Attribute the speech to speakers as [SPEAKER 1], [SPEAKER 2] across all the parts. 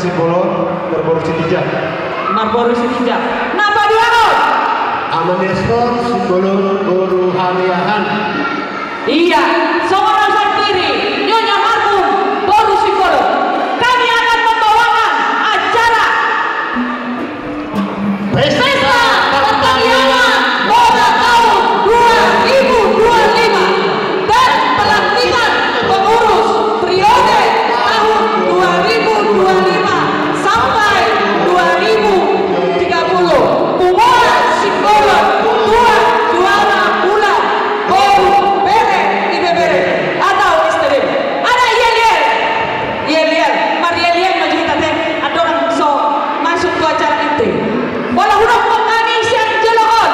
[SPEAKER 1] Sibolon Marlboro Citijak.
[SPEAKER 2] Marlboro Citijak. Napa dia on?
[SPEAKER 1] Amanespor Sibolon Guru Hariahan.
[SPEAKER 2] Iya, seorang santri Nyonya Marhum Boru Sibolon. Kami akan membawakan acara Pesta Pertanian Bola tahun 2025 dan pelantikan pengurus periode tahun 2025 sampai 2030. Pumuan Sibolon tua juara bulan Boru bere ibebere atau STD. Ada yel mari yel maju kita teh ada orang so masuk ke acara itu. Bola huruf kami siang jelokon.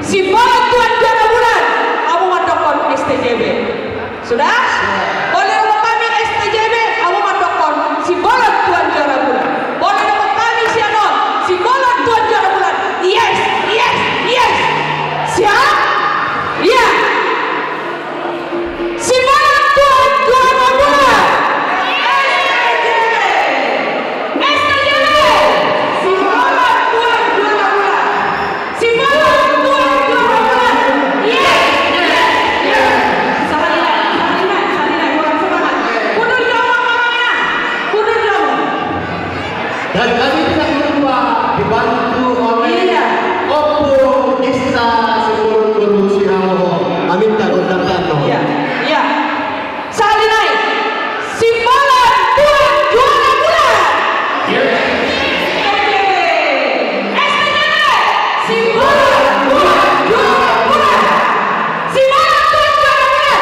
[SPEAKER 2] Sibolon tuan juara bulan kamu mandokon STJB. Sudah? Boleh nomor kami STJB kamu mandokon Sibolon tuan juara bulan. Boleh nomor kami sianon Sibolon tuan juara bulan. Yes. Siap? Iya. Sibolon tuan juara bulan. STJB. Sibolon tuan juara bulan. Sibolon tuan juara bulan. Yes. Saharinai, orang semangat. Kudu jauh orangnya. Kudu jauh.
[SPEAKER 1] Dan kami tidak lupa dibantu oleh
[SPEAKER 2] Iya.
[SPEAKER 1] Oppo Desta Sibolon Guru Sihaho. Aminta kontakkan no.
[SPEAKER 2] Iya. Saharinai. Sibolon tuan juara bulan. STJB. Sibolon tuan juara bulan. Sibolon tuan juara bulan.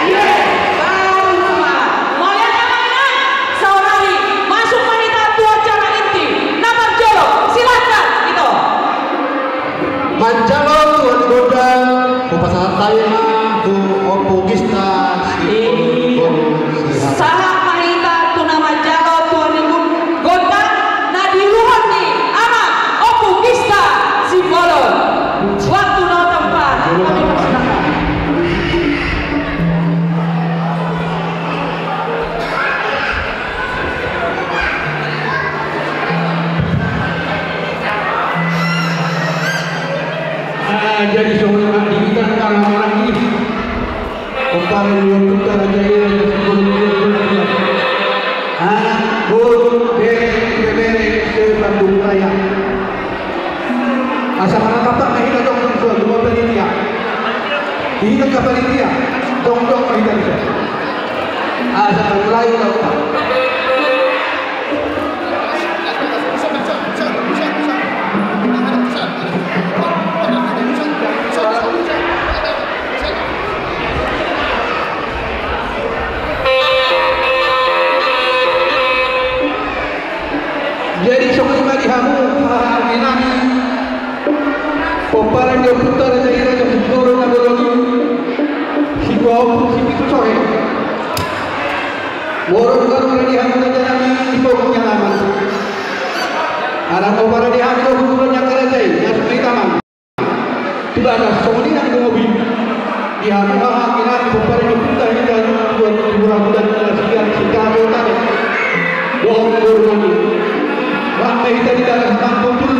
[SPEAKER 2] Yes. Baru semua. Mau lihat namanya? Saudari masuk wanita tua acara inti. Nama Jolo. Silakan gitu.
[SPEAKER 1] Manjalo Tuan Godang, Upasaha Tayma, Tu Oppo Desta Sibolon Guru Sihaho.
[SPEAKER 2] Saha mahita tu nama Jalo tuan ibu Gondang nadiluhon ni amat Oppo Desta Sibolon. Waktu no tempat. Kami persilakan.
[SPEAKER 1] Jadi seorang diminta orang ini Kepala yang utara jaya Sibolon Guru anak guru bere Bandung Raya. Asa mana kapak kita dong dua panitia. Kita ke panitia dong kita bisa. Asa mulai lakukan. Jadi semua dihamu minami Poparan dia putar dari raja Sibolon Naboloni Sibolon Sibitu sore Warung baru dihamu raja nami Sibolonnya lama Anak poparan dihamu Sibolonnya kerajai yang seperti taman Sudah ada semua yang mobil dihamu minami Poparan dia putar kita buat bulan sekian sekali tadi Warung baru nami Ramai kita di dalam kampung dulu.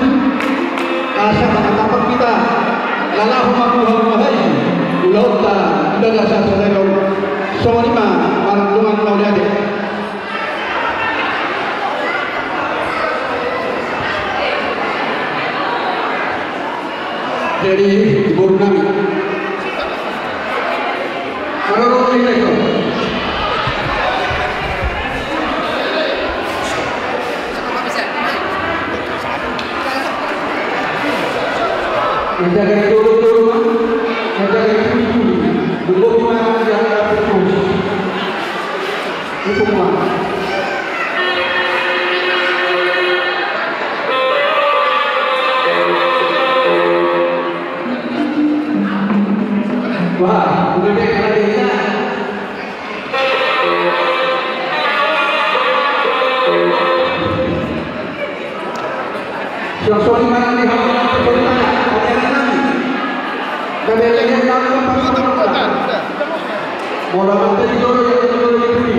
[SPEAKER 1] Asa kampung kita. Lalahu makuham wahai. Ulauta daga satu daga. Soalima orang tuan mau lihat. Jadi ibu nami. Kalau kita itu. Menjaga dulu, menjaga dulu. Dulu mana jaga terus. Itu mana? Wah, udah deh kalau dia. Sosok mana nih? Bola mata di dulu yang dulu ini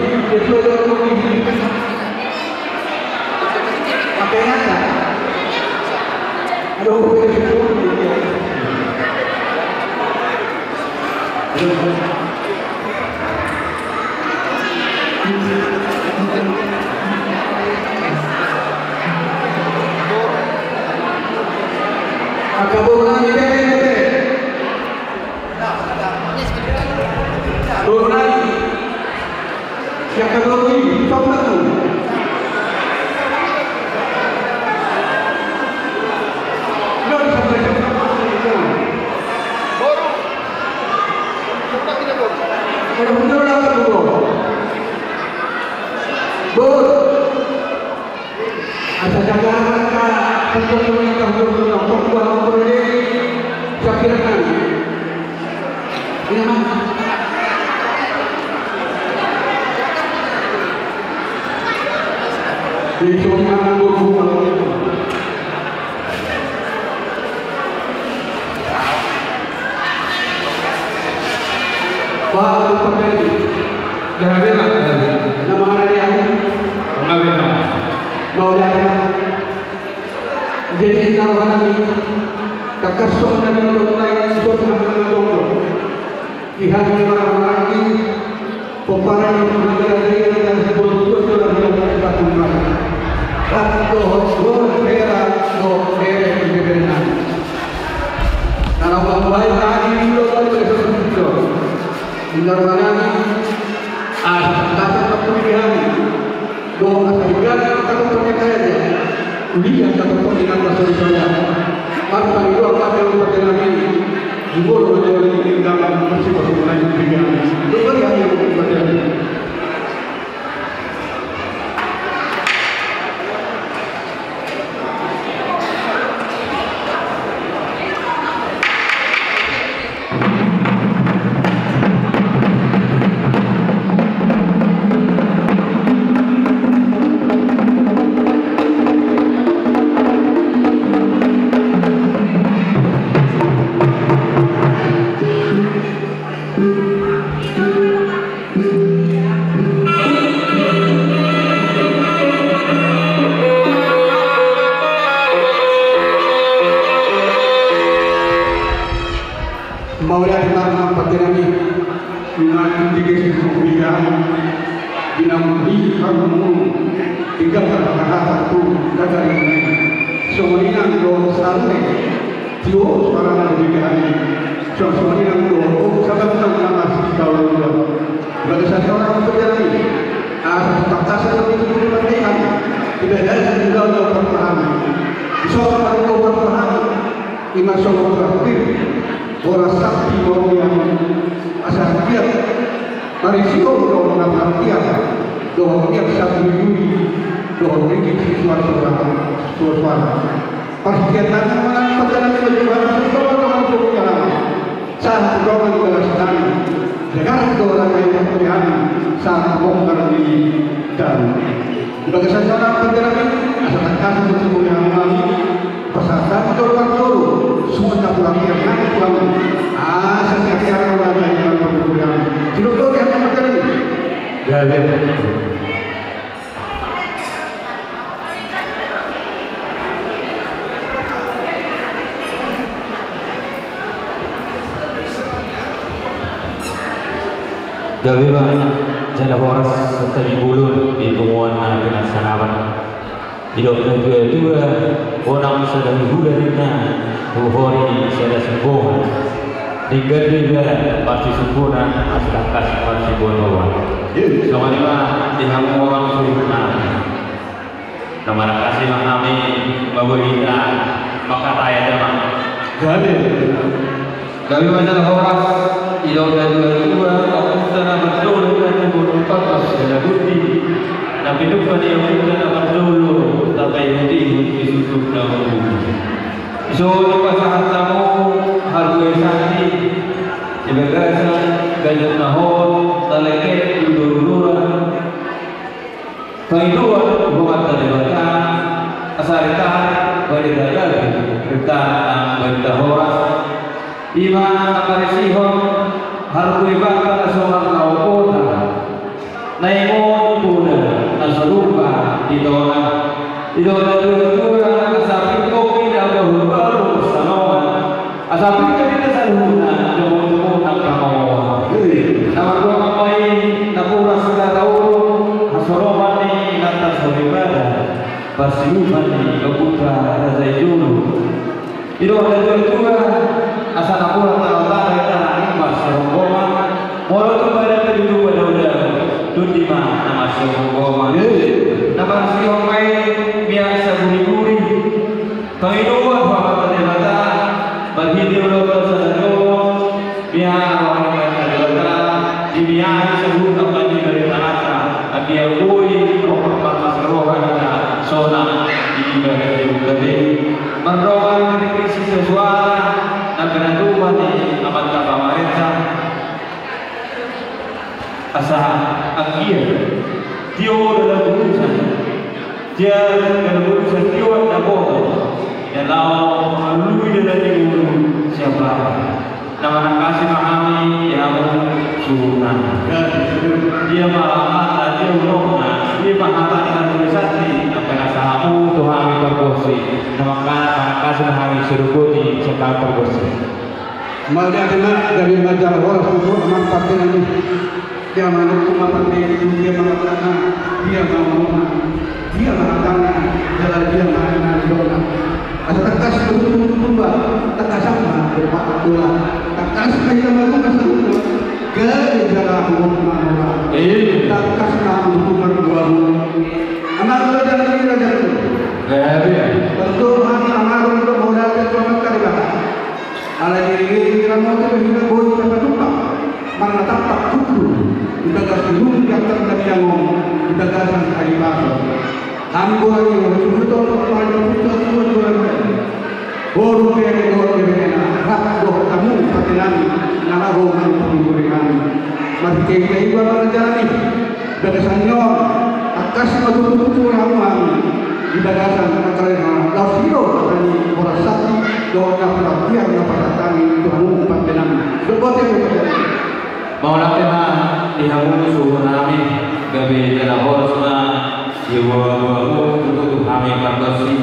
[SPEAKER 3] Gawiba jala horas tadi bulun di kumuan dengan sanawan. Hidup kedua orang sedang bulannya buhori sedang sempurna. Tinggal juga pasti sempurna asal kas pasti bonowa. Selama lima dihamu orang sempurna. Terima kasih kami memberikan maka tayar teman. Gawiba jala horas hidup kedua sana betul dengan bunuh papas dan bukti tapi lupa dia bukan akan dulu tapi nanti disutup dalam so lepas saat tamu harga sakti dibagasan gajah nahon taleket dulu-duluan kaiduan buat talibakan asarikan berdaya kita bertahoras iman aparisihon harus ibang seorang kau kota naimon idola dua asapi kopi dalam baru sanoan asapi kita saluran jauh nakamawa nama dua kapai napura sudah tahu hasoromani natas beribadah pasiumani keputra raja julu idola dua asa napura tahu kita mas rombongan walau kepada kedua daudah tudima nama rombongan nama siomai biasa buri-buri Panginoon Bapak Terdewa bagi Dewa Tersadar biar orang Terdewa dibiarkan sebut kembali dari tanah agar koi Bapak Masyarakat sona di bagian Dewa merokan negeri sesuatu negara Tuhan di abad pemerintah asa akhir Tio dalam urusan dia dalam urusan Tio dan bodoh dan lawan melalui dari ulu siapa nama kasih mahami yang sunan dia malah dia ulokna dia mahala dengan tulisan apa nasahamu Tuhan berbosi nama kasih mahami surukuni sekal berbosi
[SPEAKER 1] Malah dari majalah orang itu manfaatkan ini dia menukar dia mengatakan dia mengatakan jalan dia mengatakan ada tekas berubah tekas sama berpakat bola tekas dia melakukan sesuatu ke jalan hukum tekas hukuman dua anak belajar lagi belajar tentu hanya amal untuk modal keselamatan kalimat ala diri kita mau kita boleh kita lupa mana tak kudu kita kasih dulu yang terjadi yang kita kasih hari baru hambo lagi betul betul kita semua jualan baru berikan hak doh kamu patilan nama rohan berikan masih kita iba berjalan dari senior akas betul ramuan di dagasan kalian lasio dari orang sakti doa perhatian pada kami Tuhan patilan berbuat
[SPEAKER 3] mau nakena dihamu suhunami gabe dalam horosna siwa untuk kami pangkasi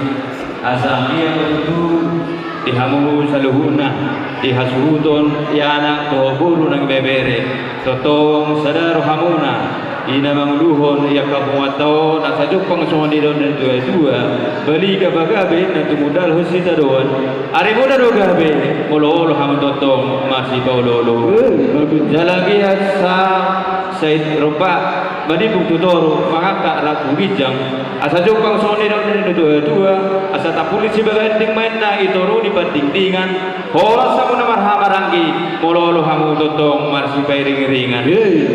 [SPEAKER 3] asamia untuk dihamu saluhuna dihasuton yana tohuru nang bebere totong sadar hamuna ina mangluhon ya kamuatau na sajuk pangsoni don dua beli ka bagabe na tumudal hosita don ari muda do gabe mololo ham totong masih paulolo jalagi sa Said Rupa badi bukutoro mangaka ratu bijang asa juk pangsoni don dua asa ta polisi baganding main na itoro di banding-dingan horas samuna marhama ranggi mololo ham totong masih pairing-ringan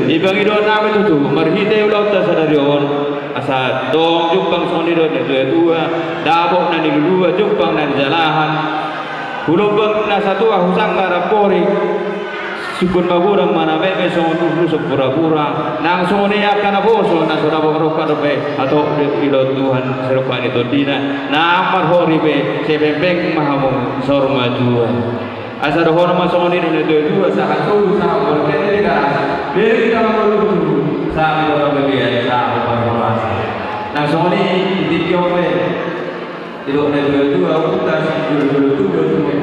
[SPEAKER 3] ibangi do nami tutu marhite ulau tasadarion asa dong jupang soni do dua dabok na dua jupang na jalahan hulubang na satu husang garapori sukun bagurang mana bebe song dulu sepura-pura nang soni akan aboso na sudah roka dope atau ilo Tuhan serupa itu dina na amar hori be sebebeng mahamu sorma dua asa do horma soni do dua sahat tu sahat berbeda garas beri kita malu sabi orang belia sa parwasa nang soni dikiope tidak ada dua kita dulu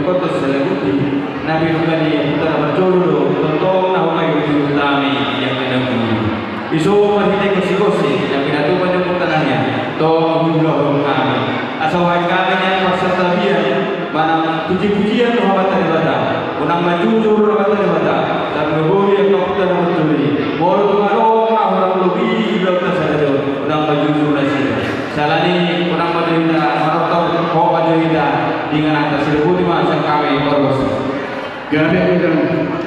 [SPEAKER 3] kota selebuti nabi kali kita berjodoh tentang nama itu kami yang menunggu isu masih kosi yang kita tu banyak pertanyaannya tolong jumlah kami asal kami yang peserta dia mana puji-pujian Muhammad Terdewa unang majujur Muhammad Terdewa dan ngeboi yang dokter betul mau tunggu orang lebih belum tersadar unang majujur nasi salani unang majujur marotau kau majujur dengan atas seribu lima sang kami berus
[SPEAKER 1] gabe dengan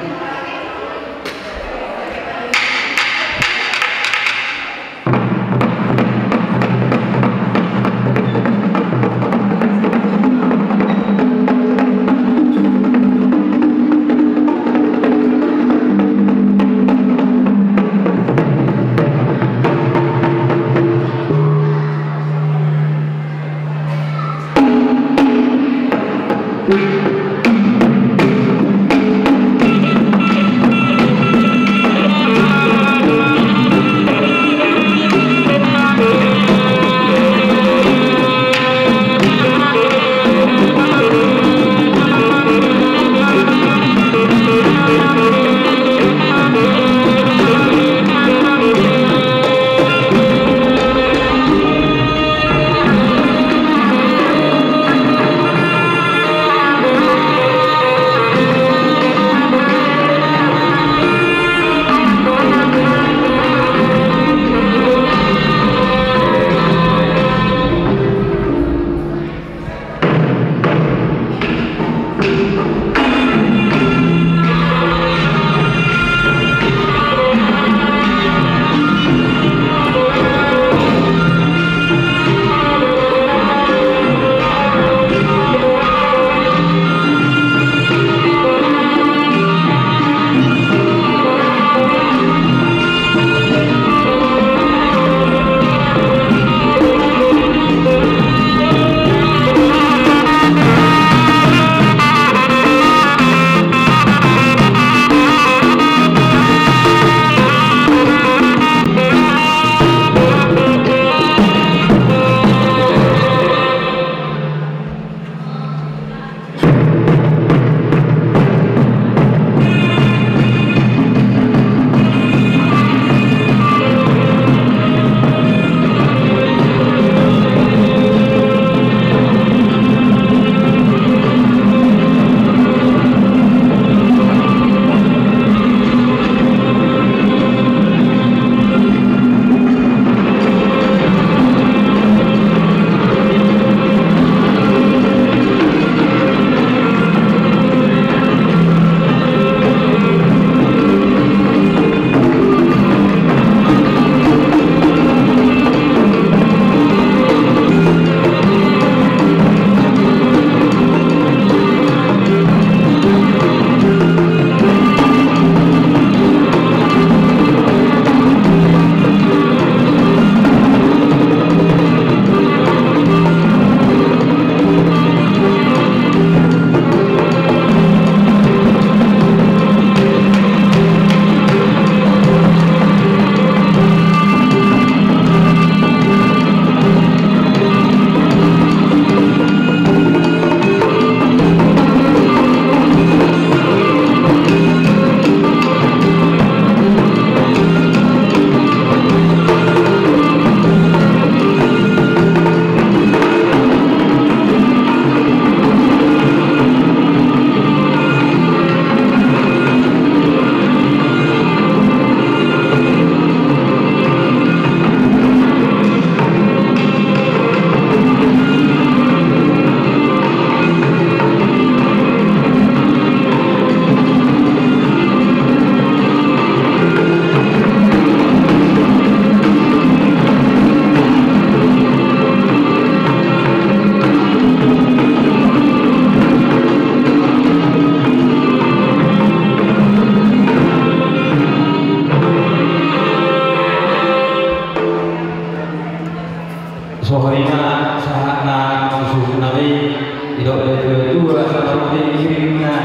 [SPEAKER 3] dua seperti kirimnya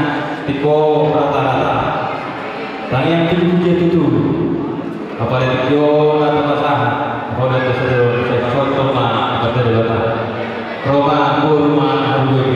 [SPEAKER 3] tiko rata-rata. Tang yang tinggi itu apalagi yo atau pasah, kalau ada sesuatu contoh mah kata dia Roma kurma harus.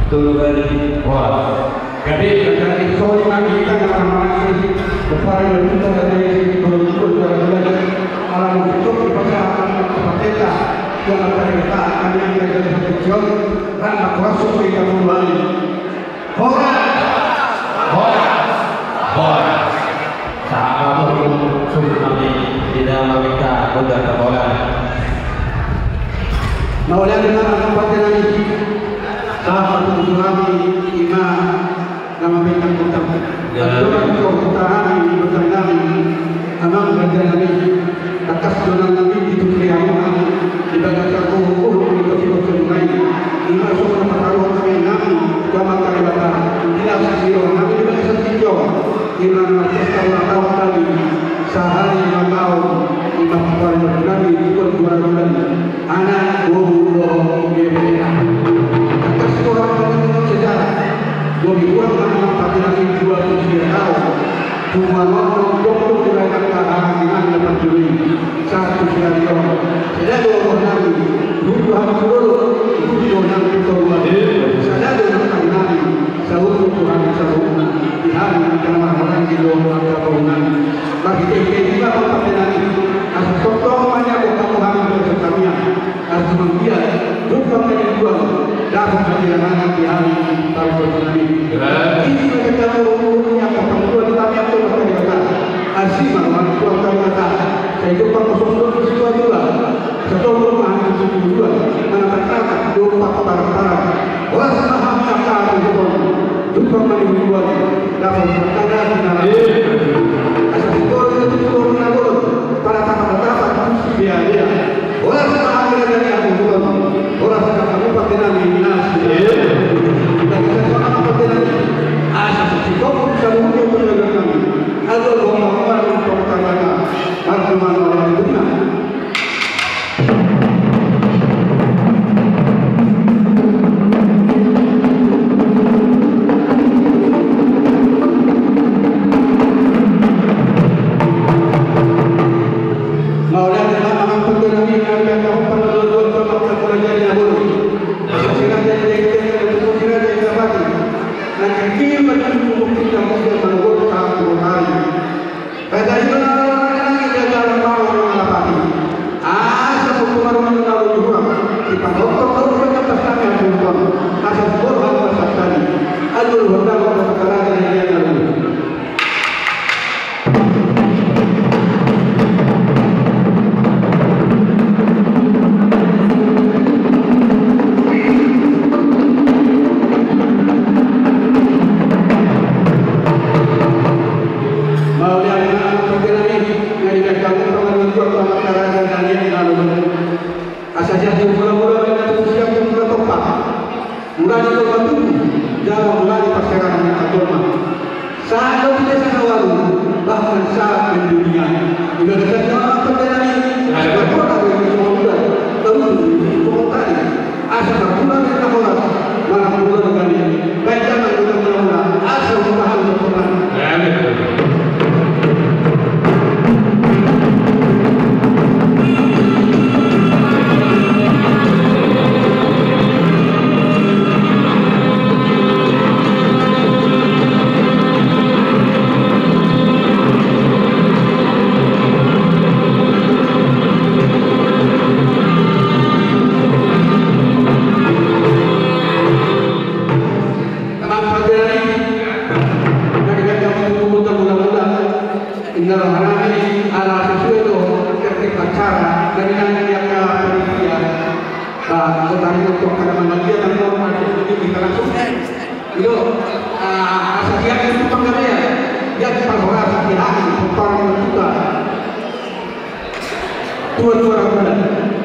[SPEAKER 3] Dulu dari wah,
[SPEAKER 1] jadi dari sore pagi kita akan masih berpaling kita dari berikut dari alam itu dipakai pateta yang akan kita akan yang dari kecil dan masuk kita mulai. Hora,
[SPEAKER 3] sahabat kami tidak meminta udah terbola.
[SPEAKER 1] Maulah dengan tempat ini. Sahabat kami imam nama bintang bintang. Aturan kehutanan di bintang kami, amang bintang kami, atas donan kami itu kriaman di bagian aku urut di kecil lain. Imam semua pertaruhan kami jaman kami batang. Tidak sesiro kami di bagian setijo. Imam berkata tahun kami sehari 5 tahun. Imam pertaruhan kami ikut 2 bulan. Anak 20 orang menurut sejarah, lebih kurang tapi lagi 23 tahun. Cuma orang dokter dirayakan keadaan dengan dapat juri satu stadion. Saya dua nabi, dulu harus dulu itu nabi kedua. Saya dua nabi, sahur Tuhan sahur di hari pertama orang di luar bangunan. Bagi kita bapak nabi, asal contoh banyak orang Tuhan bersetamanya, harus membiar bukan kedua. Dapat perjalanan di hari tahun ini. Ini kita umumnya perempuan tetapi yang telah dikatakan asimah wanita kata saya jumpa kosong itu juga satu rumah itu juga mana kata jumpa para wasaham kata itu jumpa menimbulkan dapat berkata dengan asal itu turun para kata-kata mesti biaya wasaham dari aku juga orang kata pakai nama Tuan-tuan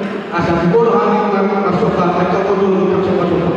[SPEAKER 1] Simbolo hanggang masopa, nagkakululo ng sopa-sopa.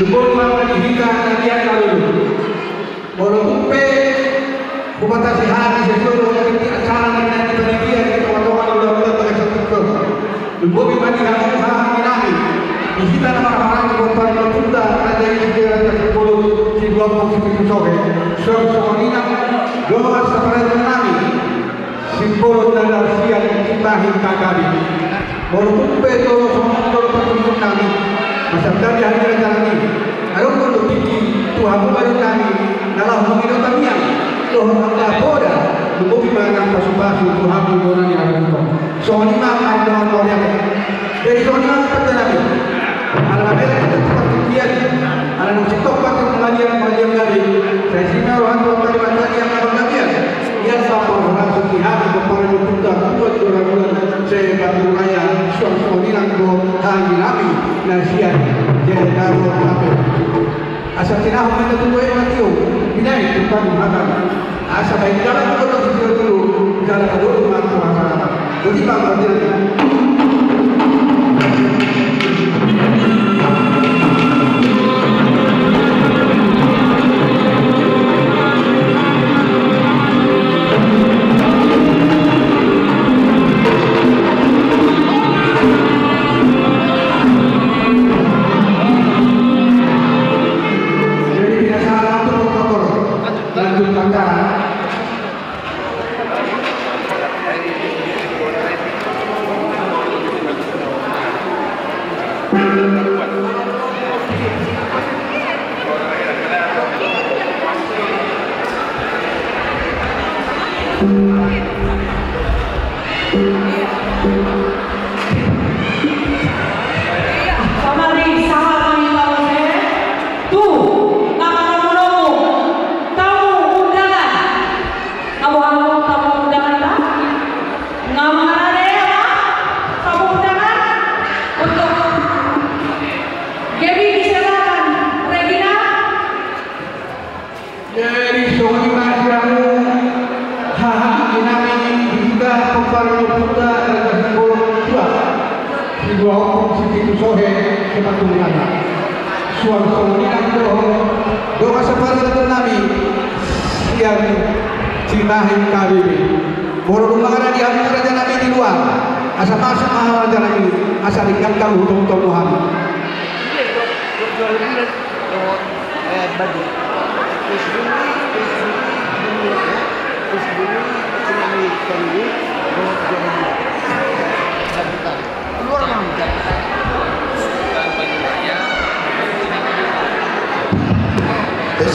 [SPEAKER 1] Dukung menghidupkan kajian lalu. Walaupun kubatasi hati sesuatu ketika acara nanti panitia kita teman-teman udah pada satu. Dukung bagi kamu kami. Kita nama-nama kota Tunda ada di sekitar 10 di 20 sore. Soalnya doa seperti kami simbol dan siang kita hingga kami. Walaupun betul semua tertentu kami. Macam dari hari kami, kalau kalau tinggi Tuhan baru kami dalam mengirim kami, Tuhan Allah boda, lebih banyak pasukan Tuhan boda yang ada. Soalnya ada orang yang dari soalnya seperti kami, alam mereka seperti dia, alam musik pakai pengajian kami. Saya sini orang tua kami macam yang apa kami dia sama orang suci hati kepada kita buat orang saya baru kaya suami nanggo hari kami nasihat jadi taruh kami asal tidak hanya tunggu matio binai bukan makan asal baik jalan kita dulu jalan dulu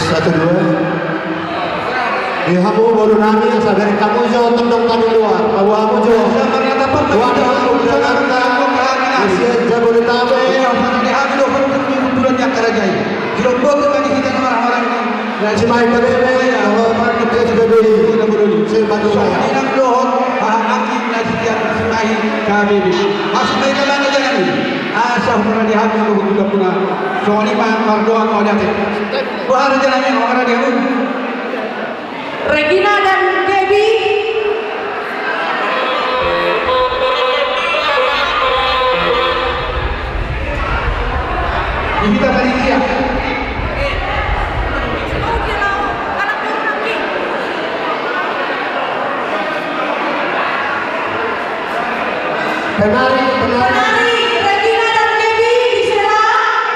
[SPEAKER 4] Satu dua. Hamu baru nami yang sadar kamu jauh tendong tadi luar. Abu hamu jauh. Wadah udara Asia Jabodetabek.
[SPEAKER 1] Bulan yang kerajai. Jeroboh kembali kita orang-orang ini.
[SPEAKER 4] Cimai KBB, Allah Partai KBB. Sebantu saya.
[SPEAKER 1] Inang dohon, hakim nasihat Cimai KBB. Masuk baik dalam jalan ini. Asal pernah dihati untuk juga punah. Soalnya mardoan mau lihat. Bahar jalannya orang dia pun.
[SPEAKER 2] Regina dan Gaby.
[SPEAKER 1] Kita tadi dia.
[SPEAKER 4] Penari.
[SPEAKER 2] Regina dan Gaby diserang.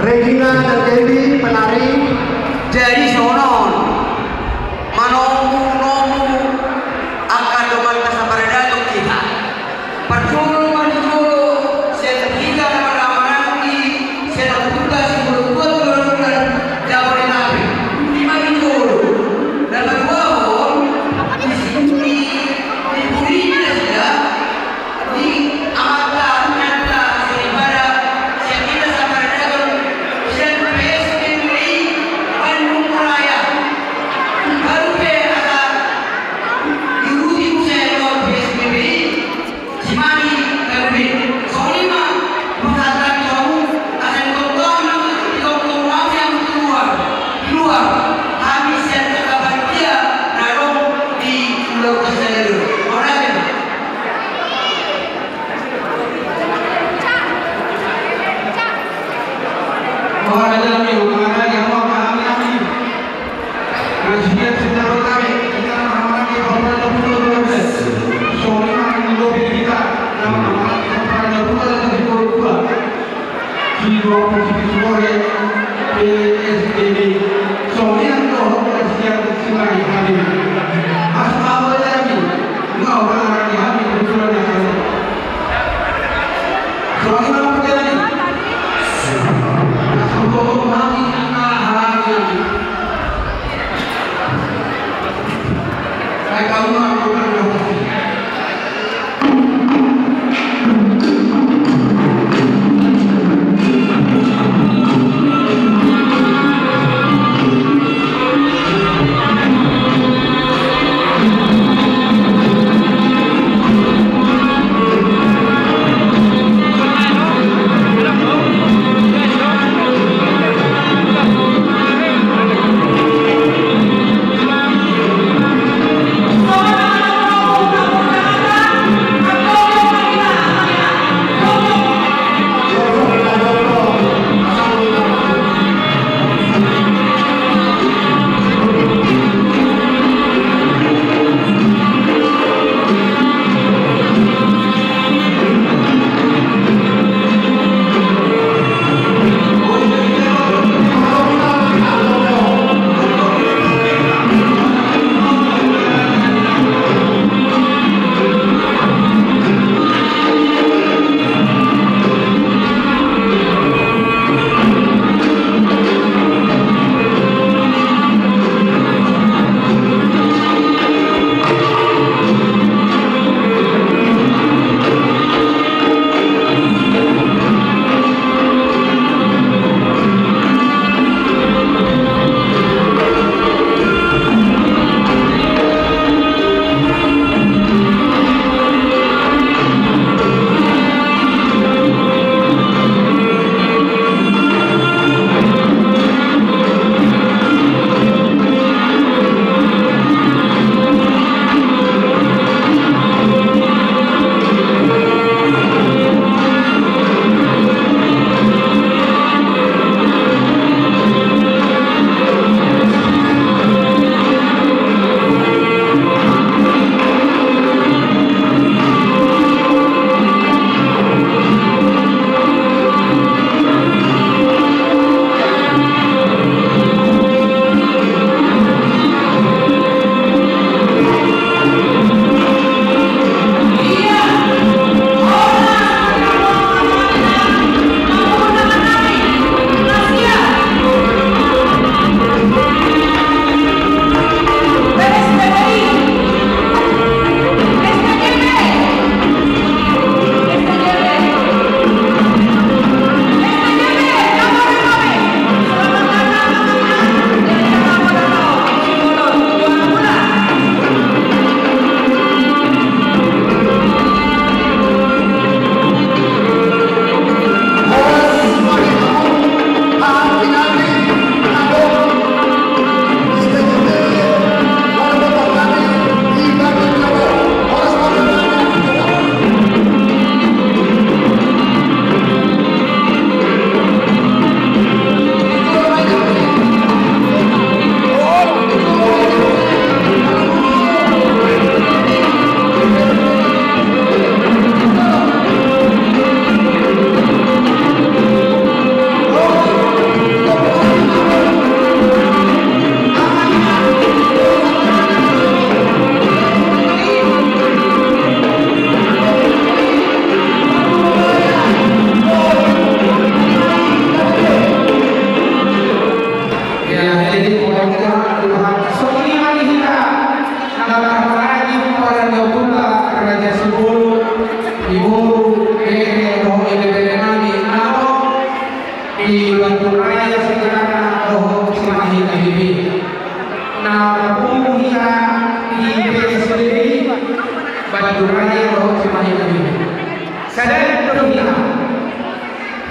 [SPEAKER 4] Regina dan Gaby penari.
[SPEAKER 5] Jadi sonon manomu akan doman kasabarada untuk kita. Percuma dulu saya kita ramai-ramai saya tugas sebelum jawab nabi. Di mana dulu dan kedua di sini di bumi sudah di amat nyata seimbara saya kita sabarada saya PSBB Bandung Raya baru ke ada diuji saya lewat PSBB Cimani KBB soalnya pesantren kamu akan tonton di tonton yang di luar habis yang terkabar dia naruh di Pulau Keseru orang ini
[SPEAKER 1] Orang dalam ini, orang yang mau kami. Kasihan sejarah kami, kita orang-orang yang orang dalam soalnya mengopi kita, orang-orang yang dalam di Papua. Jiwa posisi sore PSBB, soalnya doh kasihan Cimai kami. Asal kami, nggak orang yang kami berusaha yang soalnya apa kami?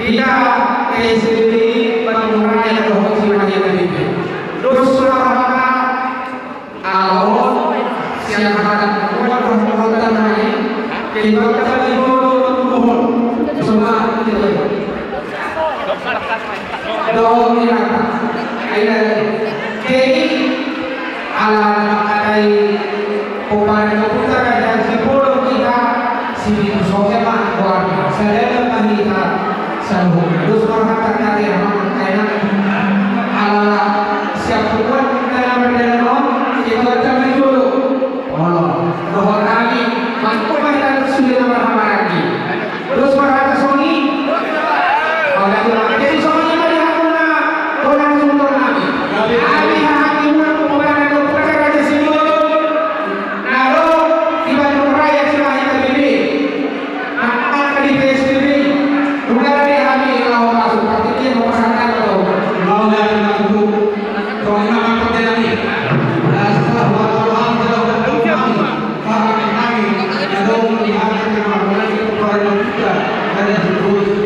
[SPEAKER 1] kita PSBB Bandung Raya Provinsi Madia Tadi. Terus suara awal siapa kuat kekuatan lain kita akan mohon semua kita doa ada kini ala makai pemain putar dan sepuluh kita sini sokema keluarga saya dan kita sanggup terus mengatakan dari kainan ala siap kuat dalam berdalam kita akan dulu bahwa kami mampu dan sudah bersama lagi terus berkata Sony jadi semuanya melihat orang sumber kami hati mampu mengenai dokter raja simbol lalu di Bandung Raya semuanya terdiri akan di PSBB bukan di kami kalau masuk seperti ini memasangkan atau mau dari mampu kalau memang perjalanan ini setelah orang telah berdoa kami lalu melihat kemampuan kepada kita ada seluruh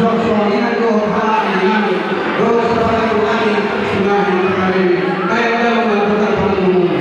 [SPEAKER 1] suaminya doa ini doa kepada Tuhan sudah kami baik dalam melakukan pengumuman.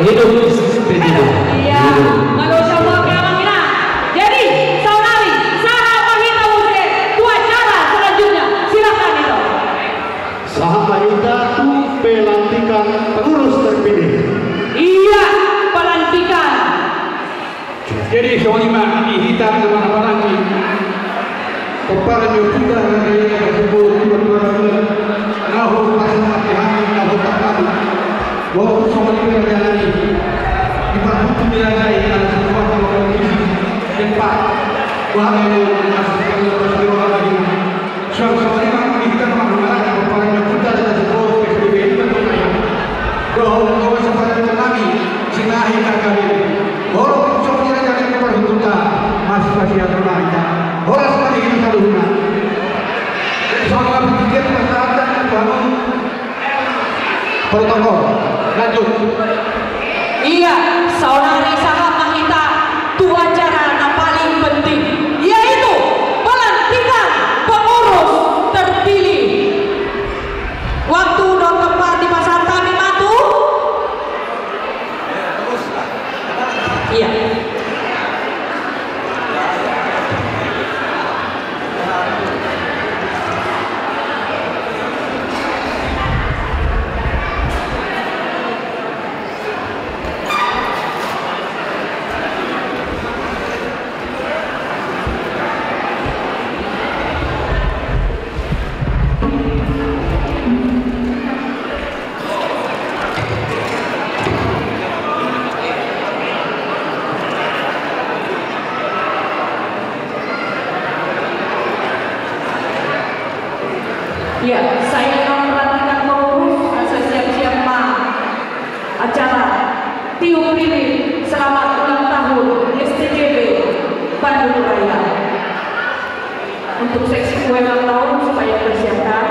[SPEAKER 3] hidup P3.
[SPEAKER 2] Iya, kalau semua keamanan. Jadi, saudari, saha Mahita Muslim, dua cara selanjutnya. Silakan itu.
[SPEAKER 4] Saha Mahita itu pelantikan pengurus terpilih.
[SPEAKER 2] Iya, pelantikan.
[SPEAKER 1] Jadi soalnya ini hitam nama lagi. Kepala kita dari tersebut dua-dua nahu pasal hati nahu takkan. Waktu soalnya berjalan ini. Dibantu bilangai ada sebuah komisi tempat. Wahai masuk lagi. Soalnya kita mengenal kepala kita dari sebuah PSBB itu betul. Roh seperti kami sinahi kami. Orang soalnya jangan kepada kita masih ada lagi. Orang seperti ini selalu guna. Soalnya berpikir perkataan bangun protokol. Lanjut.
[SPEAKER 2] Iya, saudari saha Mahita, dua cara yang paling penting, yaitu pelantikan pengurus terpilih. Waktu dong tempat di pasar kami matu. Iya. Ya, saya akan melanjutkan pengurus siap-siap acara tiup lilin selamat ulang tahun STGB Bandung Raya. Untuk seksi kue ulang tahun supaya persiapkan.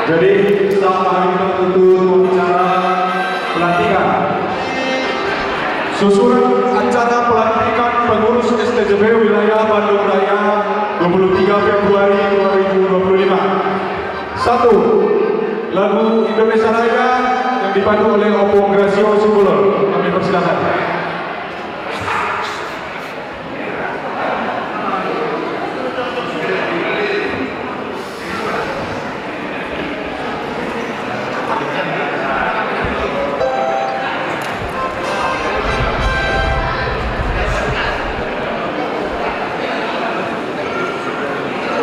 [SPEAKER 6] Jadi sama kita untuk acara pelantikan. Susunan acara pelantikan pengurus STGB wilayah Bandung Raya 23 Februari 2025. 1. Lagu Indonesia Raya yang dipandu oleh Opung Gracio Singulor. Kami persilakan.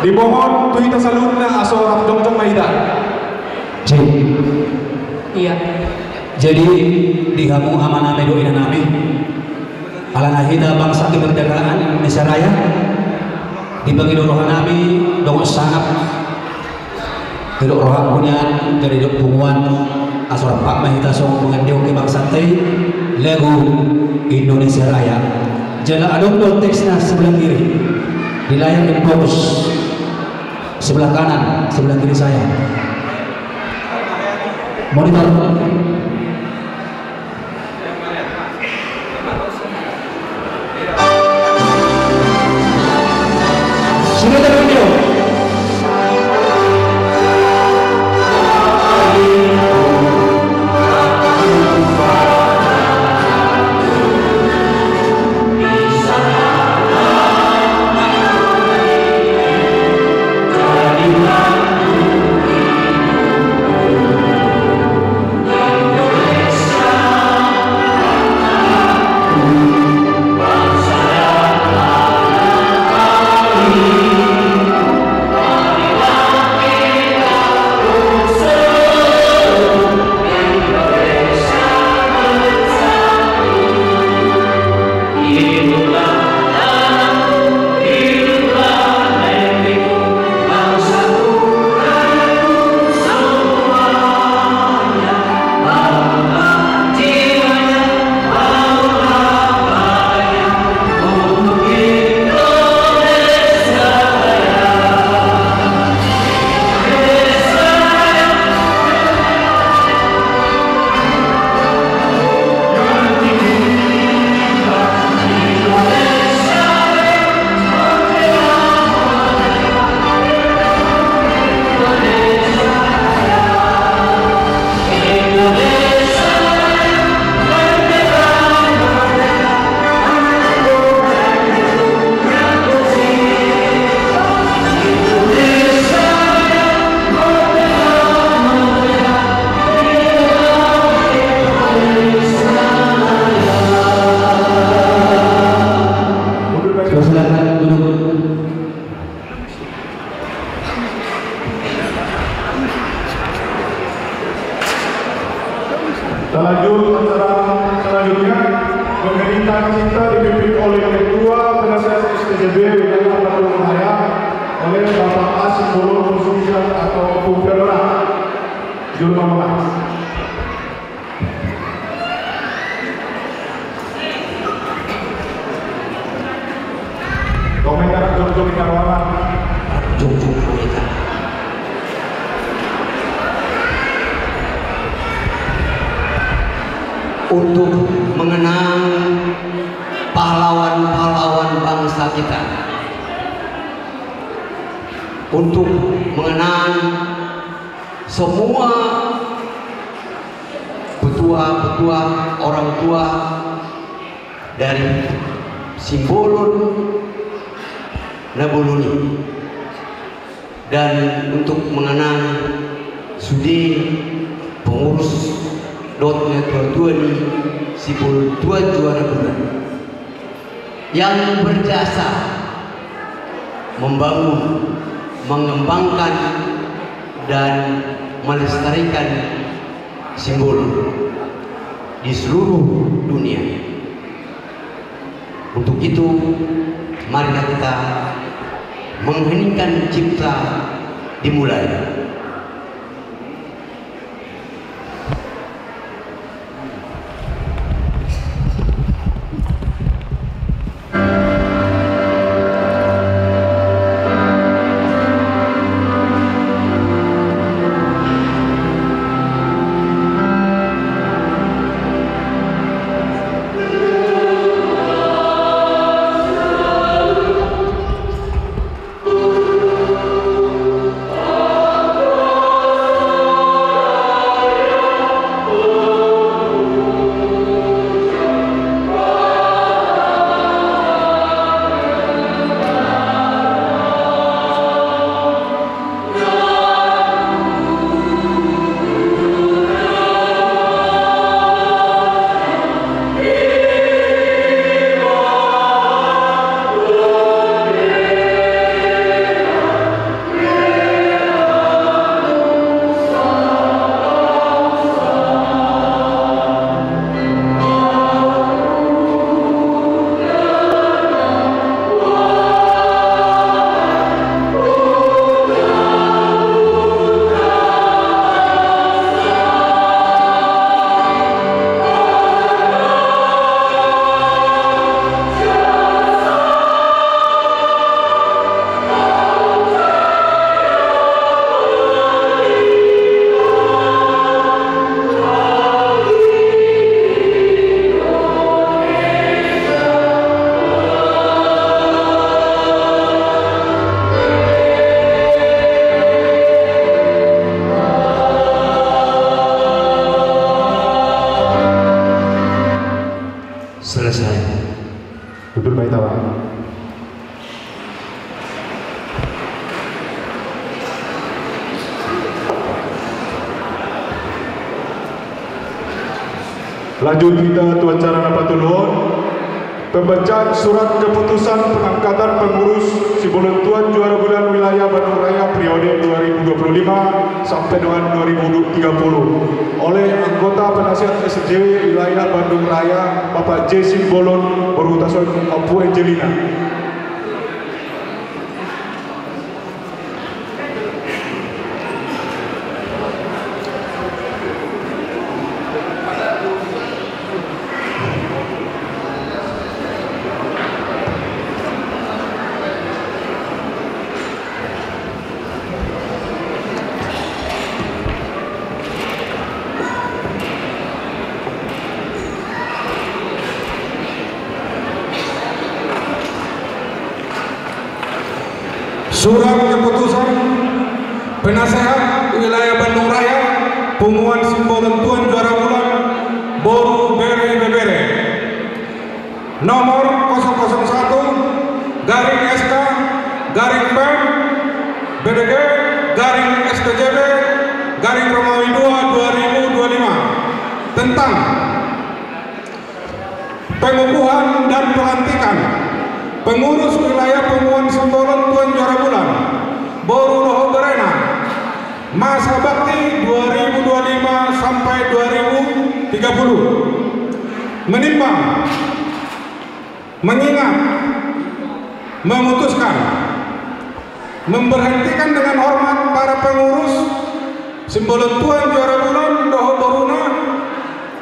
[SPEAKER 6] Dimohon tuita salunna asorap dongdong Mahita.
[SPEAKER 2] Iya.
[SPEAKER 7] Jadi di kamu amanah medo ina nami alana hita bangsa kemerdekaan Indonesia Raya dibagi rohan nami dong sangat hidup rohan punya dari hidup pumuan asal Pak Mahita song mengendiu ke bangsa teh lagu Indonesia Raya. Jala adong teksnya sebelah kiri di layar yang fokus sebelah kanan sebelah kiri saya monitor. Sudah video.
[SPEAKER 2] Indonesia
[SPEAKER 6] Dan lanjut acara selanjutnya, pengeringatan cinta dipimpin oleh Ketua Penasihat STJB Wilayah Bandung Raya oleh Bapak A. Simbolon Musulisan atau Bung Fedora Juru Mamulang. Komentar Jom Karwana.
[SPEAKER 5] Jom komentar. Untuk mengenang pahlawan-pahlawan bangsa kita, untuk mengenang semua petua-petua orang tua dari Simbolon Nabuluni, dan untuk mengenang Sudi pengurus dotnya tua-tua di Simbolon Tuan Juara Bulan yang berjasa membangun, mengembangkan dan melestarikan Simbolon di seluruh dunia. Untuk itu, marilah kita mengheningkan cipta dimulai.
[SPEAKER 6] Duduk baik tawa. Lanjut kita tuan cara dapat nuhun pembacaan surat keputusan pengangkatan pengurus Simbolon Tuan Juara Bulan Wilayah Bandung Raya periode 2025 sampai dengan 2030 oleh anggota penasihat SJW Wilayah Bandung Raya Bapak J. Simbolon Berhutason Apu Angelina.
[SPEAKER 8] Surat keputusan penasehat wilayah Bandung Raya Pengumuman Simbolon Tuan Juara Bulan Boru Bere Bebere nomor 001 garing SK garing PEM BDG garing STJB garing Romawi 2 2025 tentang pengukuhan dan pelantikan pengurus wilayah Pengumuman Simbolon Tuan Juara Bulan Boru Loho Berena masa bakti 2025 sampai 2030 menimbang, mengingat, memutuskan, memberhentikan dengan hormat para pengurus Simbolon-Tuan Juara Bulan Doho Boruna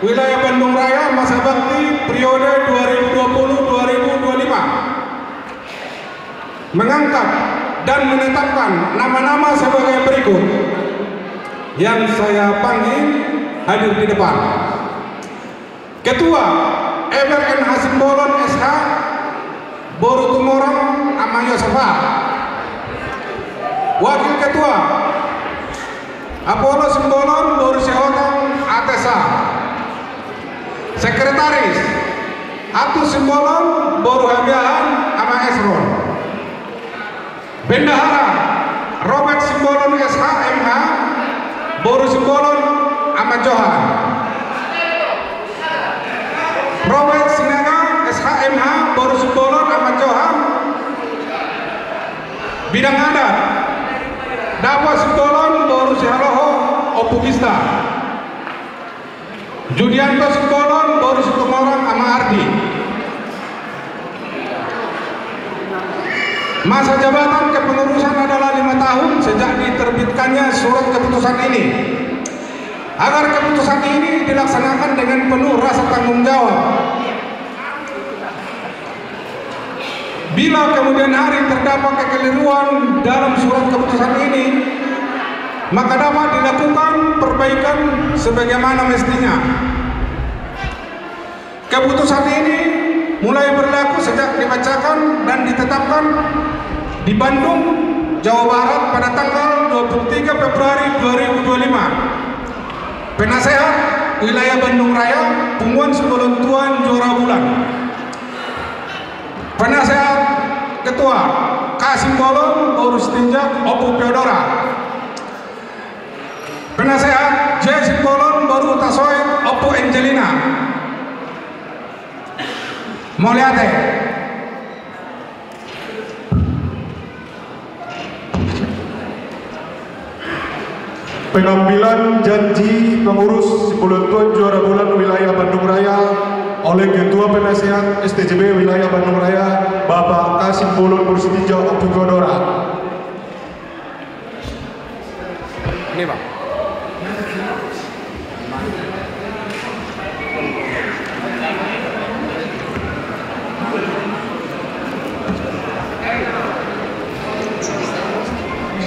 [SPEAKER 8] wilayah Bandung Raya masa bakti periode 2020-2025, mengangkat dan menetapkan nama-nama sebagai berikut yang saya panggil hadir di depan. Ketua EBRNH Simbolon SH Boru Tumorang Amayo Sofa. Wakil Ketua Apollo Simbolon Boru Sehotong Atesa. Sekretaris Atu Simbolon Boru Habiahan Ama Esron. Bendahara Robert Simbolon SH MH Boru Simbolon Ama Johan. Robert Sinaga SHMH Boru Simbolon Ama Johan. Bidang adat Dawa Simbolon Boru Sihaloho Opugista. Judianto Simbolon Boru Situmorang Ama Ardi. Masa jabatan kepengurusan adalah 5 tahun sejak diterbitkannya surat keputusan ini. Agar keputusan ini dilaksanakan dengan penuh rasa tanggung jawab. Bila kemudian hari terdapat kekeliruan dalam surat keputusan ini, maka dapat dilakukan perbaikan sebagaimana mestinya. Keputusan ini mulai berlaku sejak dibacakan dan ditetapkan di Bandung, Jawa Barat pada tanggal 23 Februari 2025. Penasehat wilayah Bandung Raya Pungguan Simbolon-Tuan Juara Bulan. Penasehat Ketua K Simbolon Boru Setinjak Opu Theodora. Penasehat J Simbolon Boru Tasoet Opu Angelina Moliate.
[SPEAKER 6] Pengambilan janji pengurus Simbolon-Tuan Juara Bulan wilayah Bandung Raya oleh Ketua Penasehat STJB wilayah Bandung Raya Bapak K Simbolon Boru Setinjak Opu Theodora.
[SPEAKER 8] Ini Bang.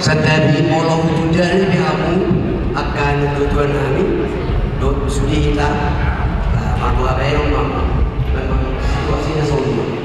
[SPEAKER 5] Setabi Allah tujuan kamu akan tujuan kami dot sudi kita mahu apa yang memang situasinya sulit.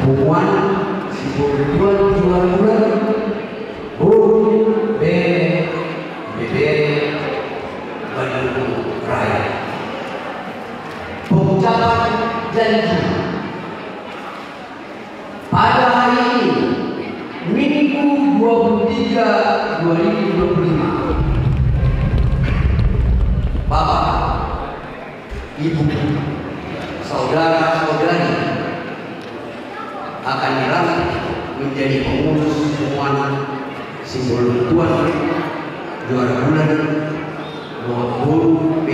[SPEAKER 5] Puan Simbolon-Tuan Juara Bulan Boru Bandung Raya. Pengucapan janji pada hari ini Minggu 23 2025. Bapak, Ibu, saudara-saudari akan dilantik menjadi pengurus Puan Simbolon-Tuan Juara Bulan Boru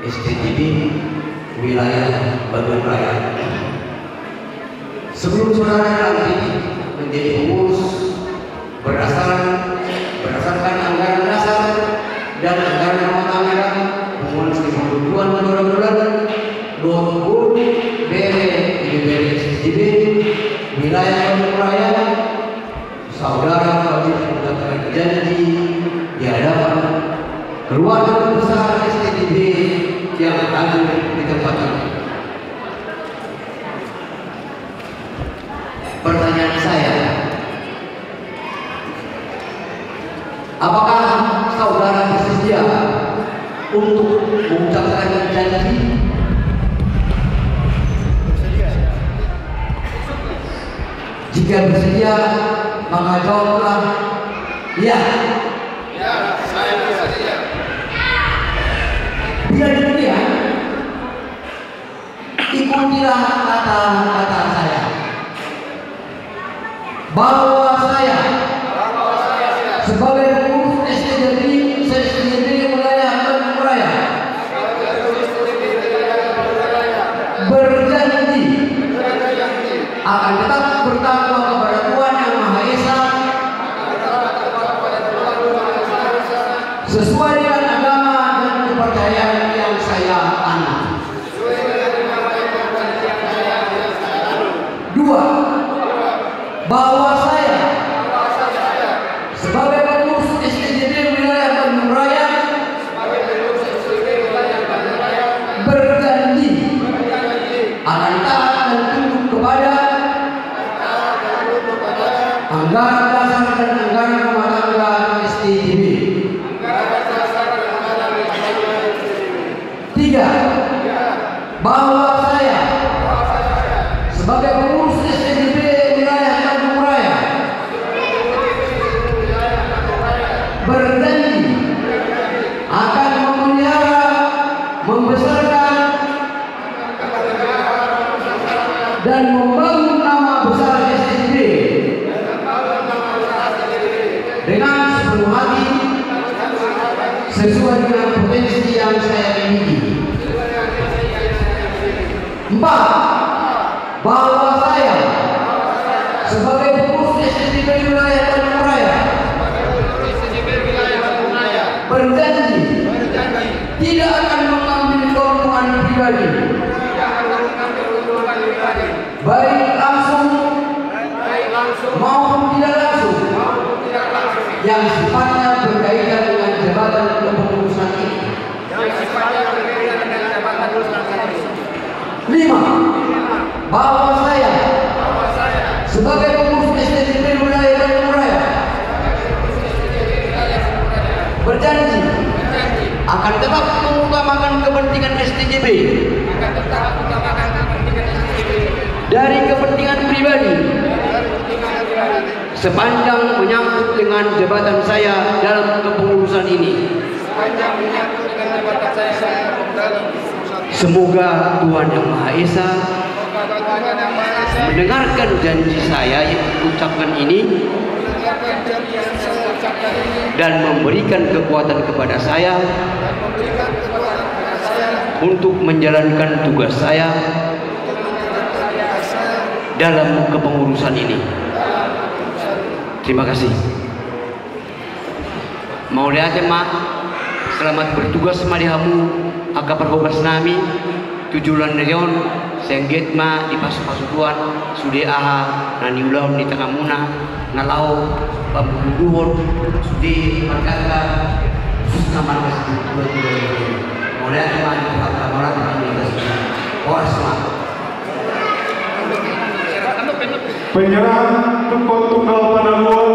[SPEAKER 5] STJB wilayah Bandung Raya. Sebelum saudara dilantik menjadi pengurus berdasarkan anggaran dasar dan anggaran rumah tangga Puan Simbolon-Tuan Juara Bulan Boru STJB wilayah Bandung Raya, saudara wajib menetapkan janji di hadapan keluarga besar STJB yang hadir di tempat ini. berjanji? Jika bersedia, maka jawablah ya.
[SPEAKER 9] Ya, saya bersedia.
[SPEAKER 5] Bila demikian, ikutilah kata-kata saya. Bahwa saya sebagai pengurus SDGB wilayah Bandung Raya berjanji akan tetap bertakwa kepada Tuhan Yang Maha Esa sesuai dengan agama dan kepercayaan yang saya anut. 2. Bahwa saya sebagai pengurus SDGB wilayah Bandung Raya berjanji akan taat dan tunduk kepada anggaran dasar dan anggaran rumah tangga SDGB. 3. Bahwa saya sebagai pengurus SDGB wilayah Bandung Raya berjanji akan memelihara, membesarkan dan membangun nama besar SDGB dengan sepenuh hati sesuai dengan potensi yang saya miliki. 4. Bahwa saya sebagai pengurus SDGB wilayah Bandung Raya berjanji tidak akan mengambil keuntungan pribadi baik langsung maupun tidak langsung yang sifatnya berkaitan dengan jabatan kepengurusan ini. 5. Bahwa saya sebagai pengurus SDGB wilayah Bandung Raya berjanji akan tetap mengutamakan kepentingan SDGB dari kepentingan pribadi sepanjang menyangkut dengan jabatan saya dalam kepengurusan ini. Semoga Tuhan Yang Maha Esa mendengarkan janji saya yang ucapkan ini dan memberikan kekuatan kepada saya untuk menjalankan tugas saya dalam kepengurusan ini. Terima kasih. Mau lihat mak, selamat bertugas malihamu agak perhobas nami tujuan neon sengget ma di pasu-pasutuan sude aha nani ulam di tengah muna nalau pambuduhon sude markata susah markas mau lihat mak di kata orang di semua.
[SPEAKER 6] Penyerahan Tukang Tunggal Pandaluar